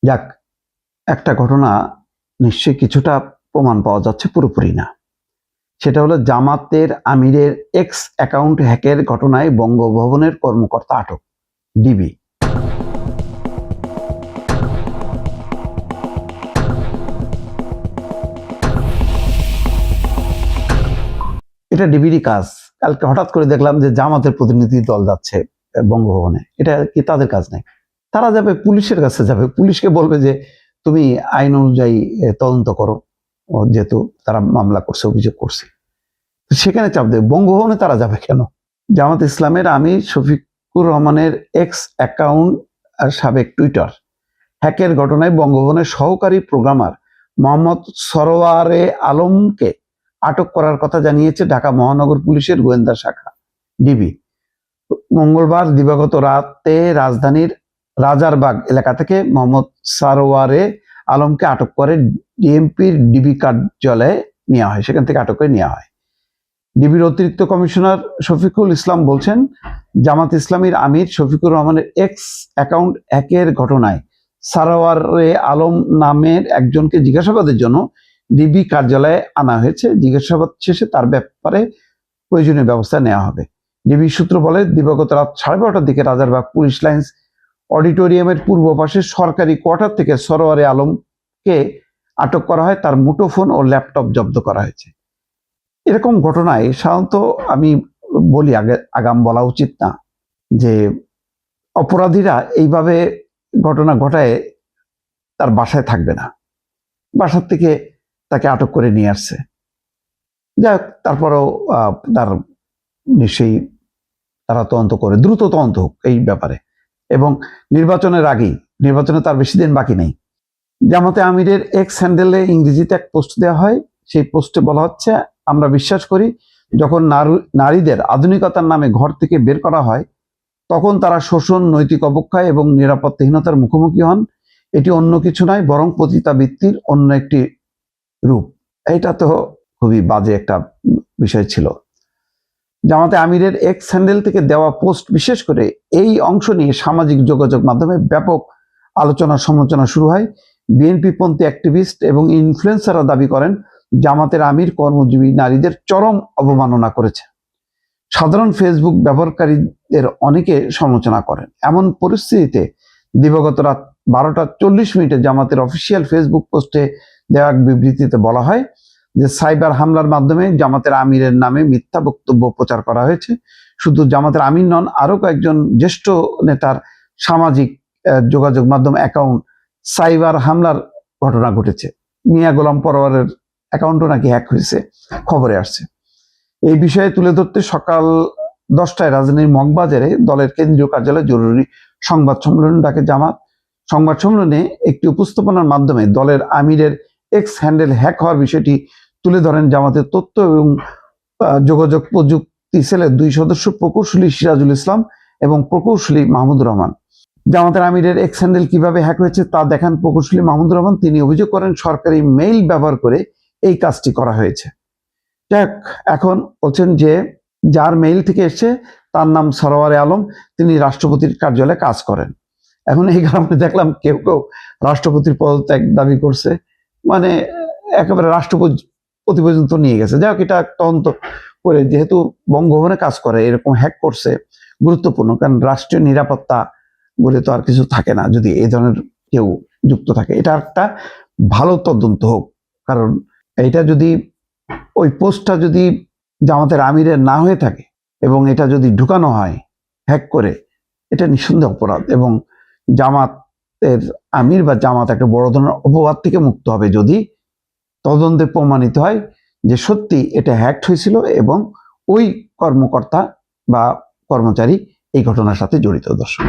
যাক, একটা ঘটনা নিশ্চয়ই কিছুটা প্রমাণ পাওয়া যাচ্ছে, পুরোপুরি না। সেটা হলো জামাতের আমিরের এক্স অ্যাকাউন্ট হ্যাকের ঘটনায় বঙ্গভবনের কর্মকর্তা আটক, ডিবি। এটা ডিবিরই কাজ। কালকে হঠাৎ করে দেখলাম যে জামাতের প্রতিনিধি দল যাচ্ছে বঙ্গভবনে। এটা কি তাদের কাজ নেই? তারা যাবে পুলিশের কাছে, যাবে পুলিশকে বলবে যে তুমি আইন অনুযায়ী তদন্ত করো, যেহেতু তারা মামলা করছে, অভিযোগ করছে, সেখানে চাপ দেবে। বঙ্গভবনে তারা যাবে কেন? জামাত ইসলামের আমির শফিকুর রহমানের এক্স অ্যাকাউন্ট আর সাবেক টুইটার হ্যাকের ঘটনায় বঙ্গভবনের সহকারী প্রোগ্রামার মোহাম্মদ সরওয়ারে আলমকে আটক করার কথা জানিয়েছে ঢাকা মহানগর পুলিশের গোয়েন্দা শাখা, ডিবি। মঙ্গলবার দিবাগত রাতে রাজধানীর রাজারবাগ এলাকা থেকে মোহাম্মদ সারোয়ারে আলমকে আটক করে ডিএমপির ডিবি কার্যালয়ে নেওয়া হয়, সেখান থেকে আটক করে নেওয়া হয়। ডিবির অতিরিক্ত কমিশনার শফিকুল ইসলাম বলছেন, জামাত ইসলামীর আমির শফিকুর রহমানের এক্স অ্যাকাউন্ট হ্যাকের ঘটনায় সারোয়ারে আলম নামের একজনকে জিজ্ঞাসাবাদের জন্য ডিবি কার্যালয়ে আনা হয়েছে। জিজ্ঞাসাবাদ শেষে তার ব্যাপারে প্রয়োজনীয় ব্যবস্থা নেওয়া হবে। ডিবি সূত্র বলে, দিবাগত রাত 12:30টার দিকে রাজারবাগ পুলিশ লাইন্স অডিটোরিয়ামের পূর্ব পাশে সরকারি কোয়ার্টার থেকে সরোয়ারে আলমকে আটক করা হয়। তার মুঠোফোন ও ল্যাপটপ জব্দ করা হয়েছে। এরকম ঘটনায় সাধারণত আমি বলি, আগাম বলা উচিত না যে অপরাধীরা এইভাবে ঘটনা ঘটায় তার বাসায় থাকবে না, বাসার থেকে তাকে আটক করে নিয়ে আসছে। যাক, তারপরেও তার নিশ্চয়ই তারা তদন্ত করে, দ্রুত তদন্ত হোক এই ব্যাপারে, এবং নির্বাচনের আগেই, নির্বাচনে তার বেশি দিন বাকি নেই। জামাতে আমিরের এক্স হ্যান্ডেলে ইংরেজিতে এক পোস্ট দেওয়া হয়। সেই পোস্টে বলা হচ্ছে, আমরা বিশ্বাস করি যখন নারীদের আধুনিকতার নামে ঘর থেকে বের করা হয়, তখন তারা শোষণ, নৈতিক অবক্ষয় এবং নিরাপত্তাহীনতার মুখোমুখি হন। এটি অন্য কিছু নয়, বরং পতিতাবৃত্তির অন্য একটি রূপ। এটা তো খুবই বাজে একটা বিষয় ছিল। জামাতে আমিরের এক্স হ্যান্ডেল থেকে দেওয়া পোস্ট, বিশেষ করে এই অংশ নিয়ে সামাজিক যোগাযোগ মাধ্যমে ব্যাপক আলোচনা সমালোচনা শুরু হয়। বিএনপিপন্থী অ্যাক্টিভিস্ট এবং ইনফ্লুয়েন্সাররা দাবি করেন, জামাতের আমির কর্মজীবী নারীদের চরম অবমাননা করেছে। সাধারণ ফেসবুক ব্যবহারকারীদের অনেকে সমালোচনা করেন। এমন পরিস্থিতিতে দিবাগত রাত 12:40 জামাতের অফিসিয়াল ফেসবুক পোস্টে দেওয়া এক বিবৃতিতে বলা হয় যে সাইবার হামলার মাধ্যমে জামাতের আমিরের নামে মিথ্যা বক্তব্য প্রচার করা হয়েছে। শুধু জামাতের আমির নন, আরো কয়েকজন জ্যেষ্ঠ নেতার সামাজিক যোগাযোগ মাধ্যম অ্যাকাউন্ট সাইবার হামলার ঘটনা ঘটেছে। মিয়া গোলাম পরোয়ারের অ্যাকাউন্টও নাকি হ্যাক হয়েছে, খবরে আসছে। এই বিষয়ে তুলে ধরতে সকাল 10টায় রাজধানীর মগবাজারে দলের কেন্দ্রীয় কার্যালয়ে জরুরি সংবাদ সম্মেলন ডাকে জামাত। সংবাদ সম্মেলনে একটি উপস্থাপনার মাধ্যমে দলের আমিরের এক্স হ্যান্ডেল হ্যাক হওয়ার বিষয়টি তুলে ধরেন জামাতের তথ্য এবং যোগাযোগ প্রযুক্তি সেলের 2 সদস্য প্রকৌশলী সিরাজুল ইসলাম এবং প্রকৌশলী মাহমুদুর রহমান। জামাতের আমিরের এক্স হ্যান্ডেল কিভাবে হ্যাক হয়েছে তা দেখান প্রকৌশলী মাহমুদুর রহমান। তিনি অভিযোগ করেন, সরকারি মেইল ব্যবহার করে এই কাজটি করা হয়েছে। যাক, এখন বলছেন যে যার মেইল থেকে এসছে তার নাম সরোয়ারে আলম, তিনি রাষ্ট্রপতির কার্যালয়ে কাজ করেন। এখন এই কারণে দেখলাম কেউ কেউ রাষ্ট্রপতির পদত্যাগ দাবি করছে, মানে একেবারে রাষ্ট্রপতি পর্যন্ত নিয়ে গেছে। যাক, এটা তদন্ত করে, যেহেতু বঙ্গভবনে কাজ করে, এরকম হ্যাক করছে, গুরুত্বপূর্ণ, কারণ রাষ্ট্রীয় নিরাপত্তা বলে তো আর কিছু থাকে না যদি এই ধরনের কেউ যুক্ত থাকে। এটা একটা ভালো তদন্ত হোক, কারণ এটা যদি, ওই পোস্টটা যদি জামাতের আমিরের না হয়ে থাকে এবং এটা যদি ঢুকানো হয় হ্যাক করে, এটা নিঃসন্দেহে অপরাধ, এবং জামাতের আমির বা জামাত একটা বড় ধরনের অপবাদ থেকে মুক্ত হবে যদি তদন্তে প্রমাণিত হয় যে সত্যি এটা হ্যাকড হয়েছিল এবং ওই কর্মকর্তা বা কর্মচারী এই ঘটনার সাথে জড়িত। দর্শক।